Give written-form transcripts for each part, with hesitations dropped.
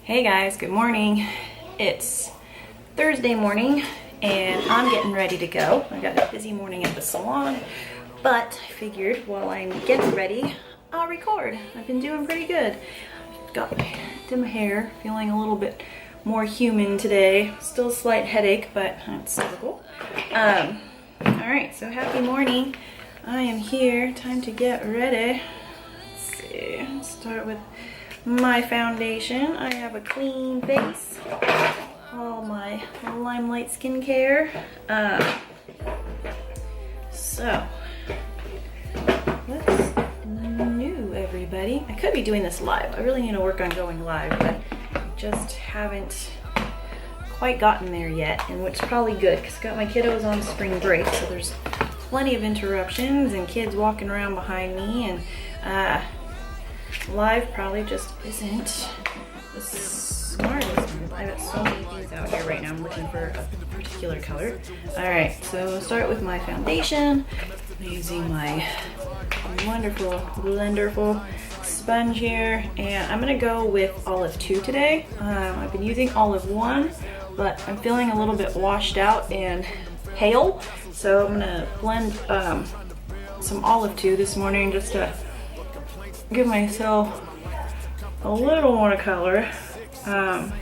Hey guys, good morning. It's Thursday morning and I'm getting ready to go. I got a busy morning at the salon, but I figured while I'm getting ready, I'll record. I've been doing pretty good. Did my hair, feeling a little bit more human today. Still a slight headache, but it's typical. Alright, so happy morning. I am here, time to get ready. Let's see, let's start with my foundation. I have a clean face, all my LimeLight skincare. So what's new, everybody? I could be doing this live. I really need to work on going live, but I just haven't quite gotten there yet, and which is probably good because I got my kiddos on spring break, so there's plenty of interruptions and kids walking around behind me, and live probably just isn't the smartest move. I got so many things out here right now. I'm looking for a particular color. Alright, so I'll start with my foundation. I'm using my wonderful blenderful sponge here, and I'm gonna go with Olive 2 today. I've been using Olive 1, but I'm feeling a little bit washed out and pale, so I'm gonna blend some Olive 2 this morning just to give myself a little more color. I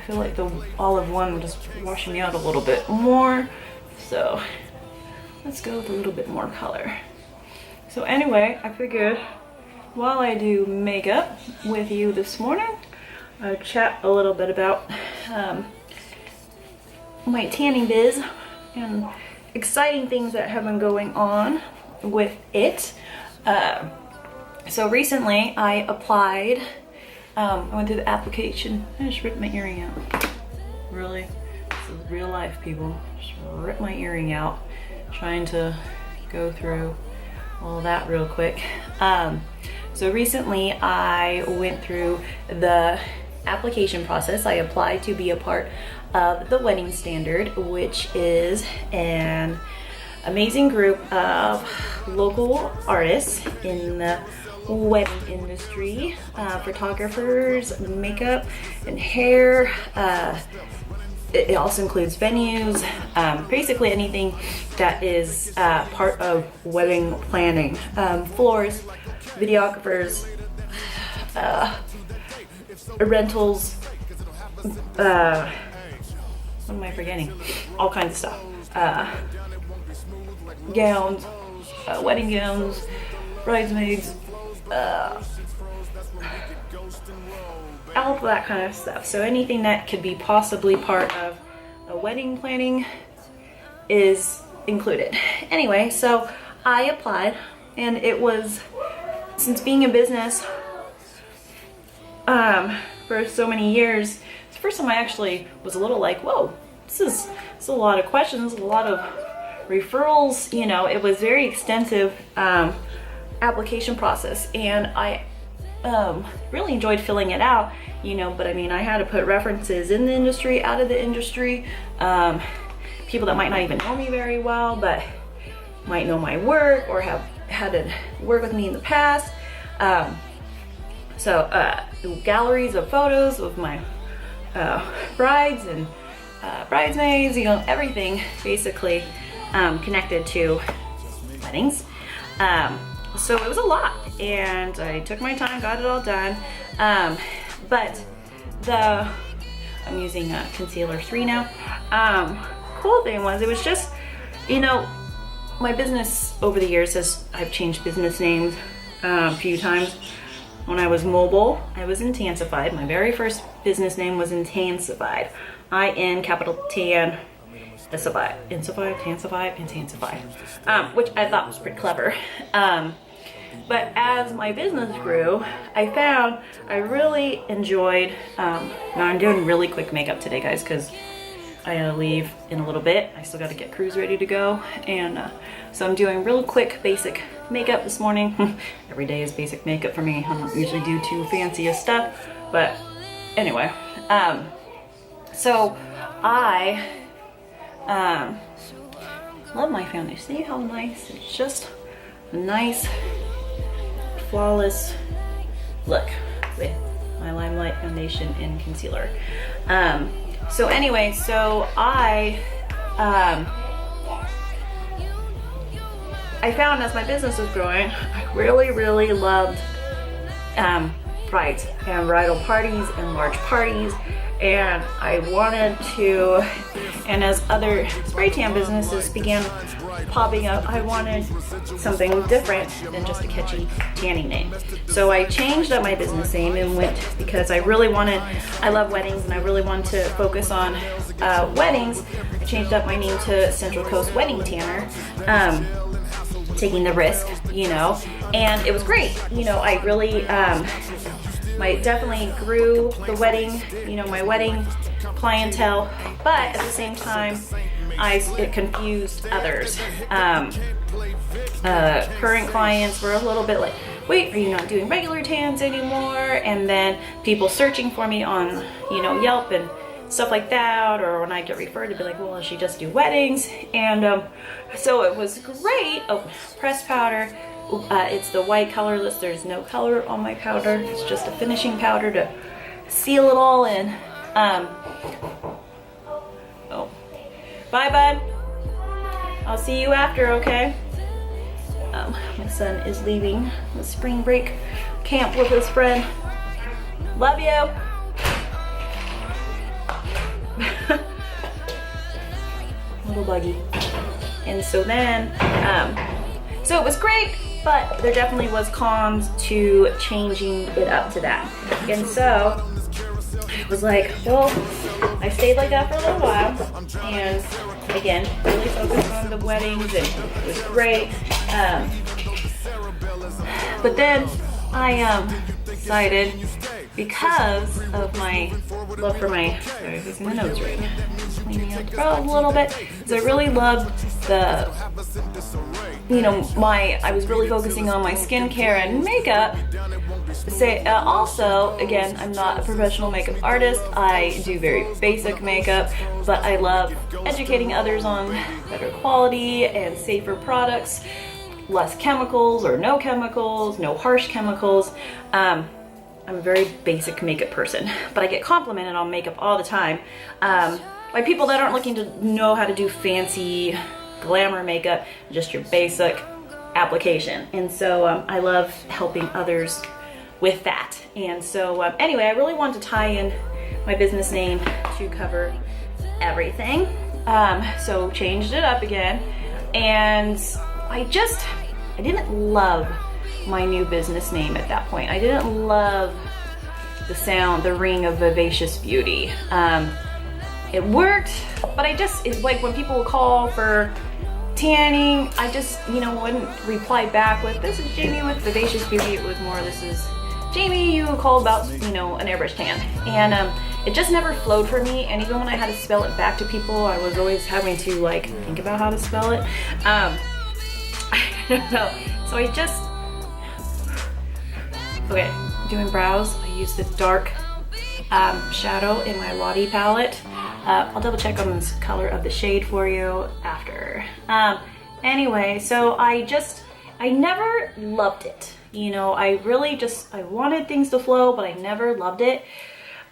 feel like the Olive 1 will just wash me out a little bit more, so let's go with a little bit more color. So anyway, I figured while I do makeup with you this morning, I'll chat a little bit about my tanning biz and exciting things that have been going on with it. So recently I applied, I went through the application. I just ripped my earring out. Really? This is real life, people. Just ripped my earring out, trying to go through all that real quick. So recently I went through the application process. I applied to be a part of the Wedding Standard, which is an amazing group of local artists in the wedding industry, photographers, makeup and hair. It also includes venues, basically anything that is part of wedding planning. Floors, videographers, rentals, what am I forgetting? All kinds of stuff. Gowns, wedding gowns, bridesmaids, all of that kind of stuff. So anything that could be possibly part of a wedding planning is included. Anyway, so I applied, and it was, since being in business for so many years, it's the first time I actually was a little like, whoa, this is a lot of questions, a lot of referrals. You know, it was very extensive application process, and I really enjoyed filling it out, you know, but I mean, I had to put references in the industry, out of the industry, people that might not even know me very well, but might know my work or have had to work with me in the past. Galleries of photos of my brides and bridesmaids, you know, everything basically connected to weddings. So it was a lot, and I took my time, got it all done. But I'm using concealer 3 now. Cool thing was, it was just, you know, my business over the years I've changed business names a few times. When I was mobile, I was Intensified. My very first business name was Intensified. I-N capital T-N Intensified, which I thought was pretty clever. But as my business grew, I found I really enjoyed, now I'm doing really quick makeup today, guys, because I gotta leave in a little bit. I still gotta get Cruz ready to go, and so I'm doing real quick basic makeup this morning. Every day is basic makeup for me. I don't usually do too fancy stuff, but anyway, so I love my foundation. See how nice? It's just a nice, flawless look. with my Limelight foundation and concealer. So anyway, so I found as my business was growing, I really loved brides and bridal parties and large parties, and I wanted to, and as other spray tan businesses began popping up, I wanted something different than just a catchy tanning name. So I changed up my business name and went, because I love weddings and I really wanted to focus on weddings. I changed up my name to Central Coast Wedding Tanner, taking the risk, you know, and it was great. You know, I really, definitely grew the wedding, you know, my wedding clientele, but at the same time, it confused others. Current clients were a little bit like, wait, are you not doing regular tans anymore? And then people searching for me on, you know, Yelp and stuff like that, or when I get referred to be like, well, does she just do weddings? And so it was great. Oh, pressed powder. It's the white colorless. There's no color on my powder. It's just a finishing powder to seal it all in. Oh, bye, bud. I'll see you after, okay? My son is leaving the spring break camp with his friend. Love you. Little buggy. And so then, so it was great, but there definitely was cons to changing it up to that. And so I was like, well, I stayed like that for a little while, and again, really focused on the weddings, and it was great. But then I decided, because of my love for my, sorry, I'm using the nose ring, cleaning up the brow a little bit, because I really loved the, you know, I was really focusing on my skincare and makeup. Also, again, I'm not a professional makeup artist. I do very basic makeup, but I love educating others on better quality and safer products, less chemicals or no chemicals, no harsh chemicals. I'm a very basic makeup person, but I get complimented on makeup all the time by people that aren't looking to know how to do fancy glamour makeup, just your basic application. And so I love helping others with that. And so anyway, I really wanted to tie in my business name to cover everything. So changed it up again, and I didn't love my new business name at that point. I didn't love the ring of Vivacious Beauty. It worked, but it's like when people would call for tanning, I just, you know, wouldn't reply back with, this is Jamie with Vivacious Beauty. It was more, this is Jamie, you called about, you know, an airbrush tan. And it just never flowed for me. And even when I had to spell it back to people, I was always having to like think about how to spell it. I don't know. So I just, okay, doing brows. I use the dark shadow in my Lottie palette. I'll double check on this color of the shade for you after. Anyway, so I never loved it. You know, I wanted things to flow, but I never loved it.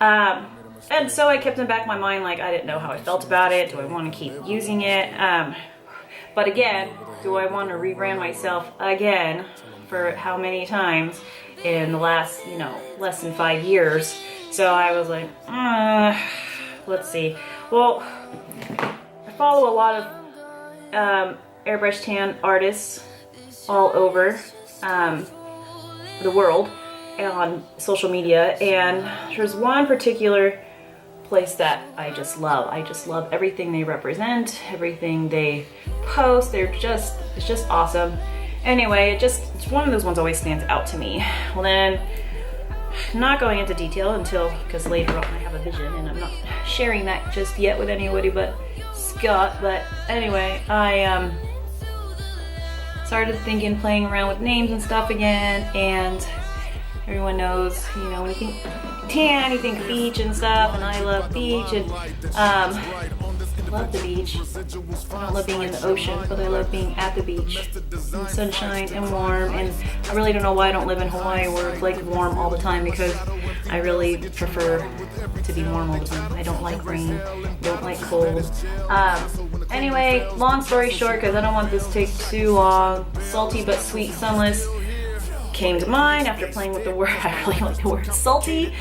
And so I kept in the back of my mind, like, I didn't know how I felt about it. Do I want to keep using it? But again, do I want to rebrand myself again for how many times in the last, you know, less than 5 years? So I was like, let's see. Well, I follow a lot of airbrush tan artists all over the world on social media, and there's one particular place that I just love. I just love everything they represent, everything they post. It's just awesome. Anyway, it's one of those ones always stands out to me. Well then, not going into detail because later on I have a vision, and I'm not sharing that just yet with anybody but Scott. But anyway, I started playing around with names and stuff again, and everyone knows, you know, when you think tan, you think beach and stuff, and I love beach, and love love the beach. I don't love being in the ocean, but I love being at the beach in sunshine and warm. And I really don't know why I don't live in Hawaii where it's like warm all the time, because I really prefer to be warm all the time. I don't like rain, don't like cold. Anyway, long story short, because I don't want this to take too long, salty but sweet sunless came to mind after playing with the word. I really like the word salty.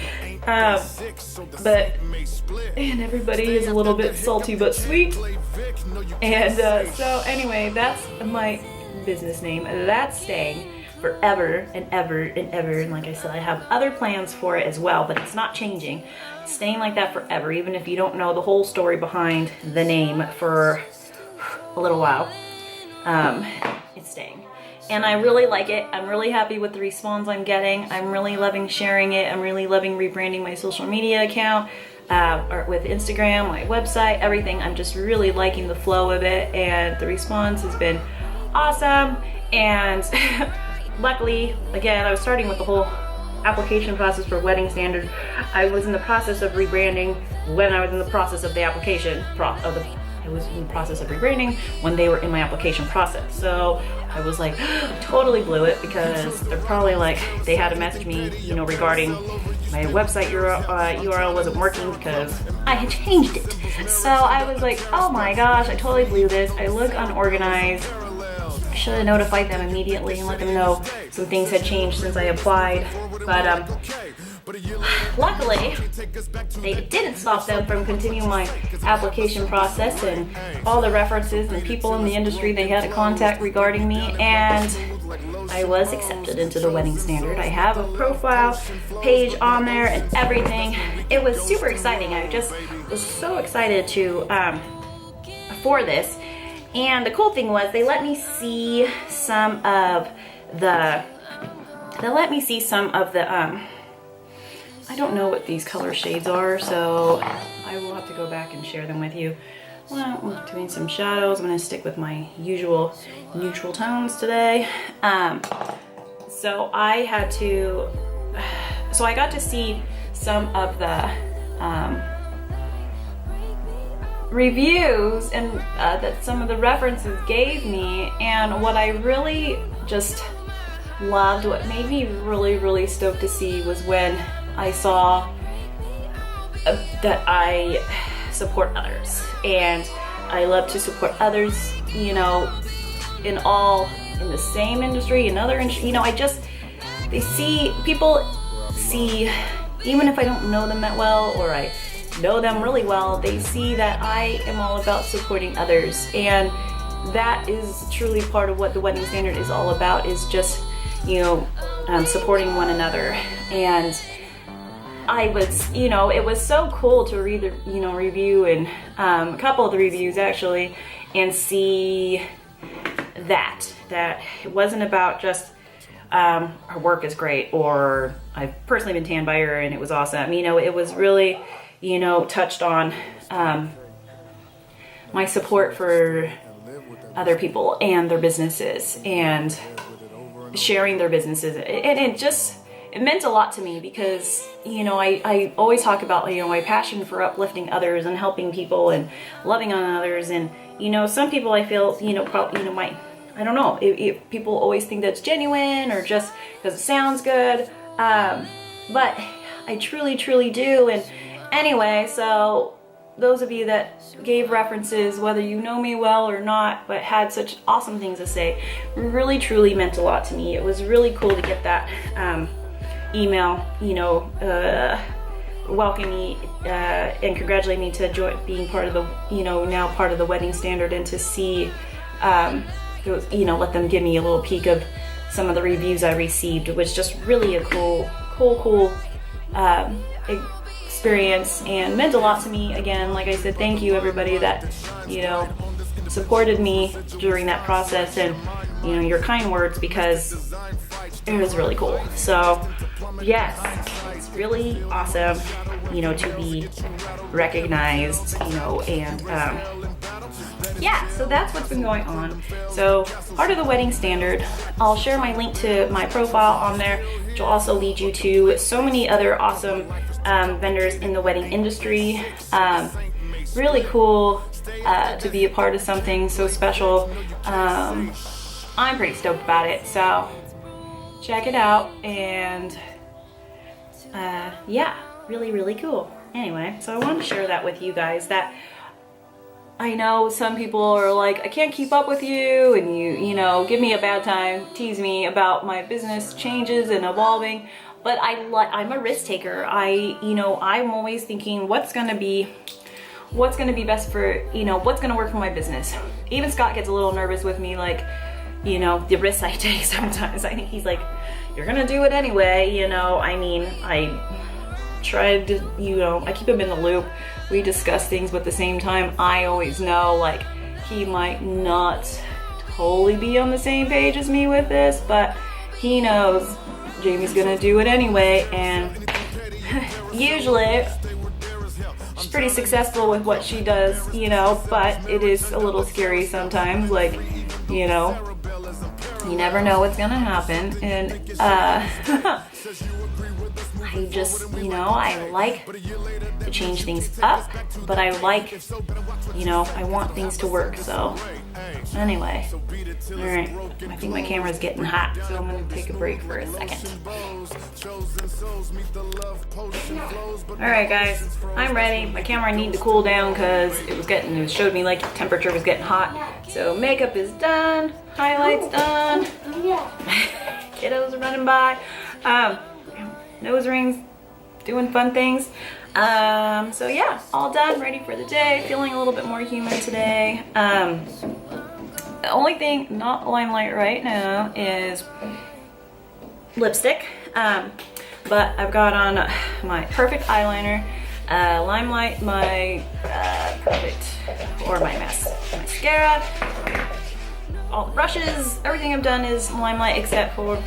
And everybody is a little bit salty but sweet. And so anyway, that's my business name. That's staying forever and ever and ever. And like I said, I have other plans for it as well, but it's not changing. It's staying like that forever, even if you don't know the whole story behind the name for a little while. It's staying. And I really like it. I'm really happy with the response I'm getting. I'm really loving sharing it. I'm really loving rebranding my social media account, or with Instagram, my website, everything. I'm just really liking the flow of it, and the response has been awesome. And luckily, again, I was starting with the whole application process for Wedding Standard. I was in the process of rebranding when I was in the process of the application I was in the process of rebranding when they were in my application process. So I was like, totally blew it, because they're probably like, they had to message me, you know, regarding my website URL wasn't working because I had changed it. So I was like, oh my gosh, I totally blew this. I look unorganized. I should have notified them immediately and let them know some things had changed since I applied. But luckily, it didn't stop them from continuing my application process, and all the references and people in the industry they had to contact regarding me, and I was accepted into the Wedding Standard. I have a profile page on there and everything. It was super exciting. I just was so excited for this. And the cool thing was they let me see some of the I don't know what these color shades are, so I will have to go back and share them with you. Well, I'm doing some shadows. I'm going to stick with my usual neutral tones today. So I got to see some of the reviews and that some of the references gave me, and what I really just loved, what made me really stoked to see, was when I saw that I support others, and I love to support others, you know, in the same industry, another, you know, people see, even if I don't know them that well, or I know them really well, they see that I am all about supporting others. And that is truly part of what the Wedding Standard is all about, is just, you know, supporting one another. And I was, you know, it was so cool to read the, you know, review, and a couple of the reviews actually, and see that it wasn't about just her work is great, or I've personally been tanned by her and it was awesome. You know, it was really, you know, touched on my support for other people and their businesses, and sharing their businesses, and it meant a lot to me, because, you know, I always talk about, you know, my passion for uplifting others and helping people and loving on others. And, you know, some people I feel, you know, probably, you know, I don't know, if people always think that's genuine or just because it sounds good. But I truly do. And anyway, so those of you that gave references, whether you know me well or not, but had such awesome things to say, really truly meant a lot to me. It was really cool to get that email, you know, welcome me and congratulate me to being part of the, you know, now part of the Wedding Standard, and to see, you know, let them give me a little peek of some of the reviews I received. It was just really a cool experience, and meant a lot to me. Again, like I said, thank you everybody that, you know, supported me during that process, and, you know, your kind words, because it was really cool. So yes, it's really awesome, you know, to be recognized, you know, and yeah, so that's what's been going on. So part of the Wedding Standard, I'll share my link to my profile on there, which will also lead you to so many other awesome vendors in the wedding industry. Really cool to be a part of something so special. I'm pretty stoked about it, so check it out. And yeah, really, really cool. Anyway, so I wanted to share that with you guys, that I know some people are like, I can't keep up with you, and you know, give me a bad time, tease me about my business changes and evolving. But I'm a risk taker. I'm always thinking what's gonna be best for, you know, what's gonna work for my business. Even Scott gets a little nervous with me, like, you know, the risks I take sometimes. I think he's like, you're gonna do it anyway, you know. I mean, I tried to, you know, I keep him in the loop. We discuss things, but at the same time, I always know, like, he might not totally be on the same page as me with this, but he knows Jamie's gonna do it anyway, and usually she's pretty successful with what she does, you know, but it is a little scary sometimes, like, you know, you never know what's gonna happen. And I just, you know, I like to change things up, but I like, you know, I want things to work. So anyway, all right, I think my camera's getting hot, so I'm gonna take a break for a second. All right, guys, I'm ready. My camera needed to cool down because it showed me like temperature was getting hot. So makeup is done, highlights done. Kiddos are running by. Nose rings, doing fun things. So yeah, all done, ready for the day. Feeling a little bit more human today. The only thing not Limelight right now is lipstick. But I've got on my perfect eyeliner, Limelight, my perfect, or my mascara. All the brushes, everything I've done is Limelight except for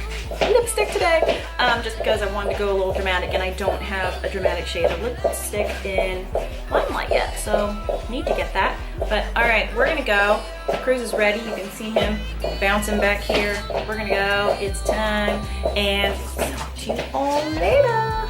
lipstick today, just because I wanted to go a little dramatic, and I don't have a dramatic shade of lipstick in Limelight yet, so need to get that. But all right, we're gonna go. Cruz is ready. You can see him bouncing back here. We're gonna go. It's time, and talk to you all later.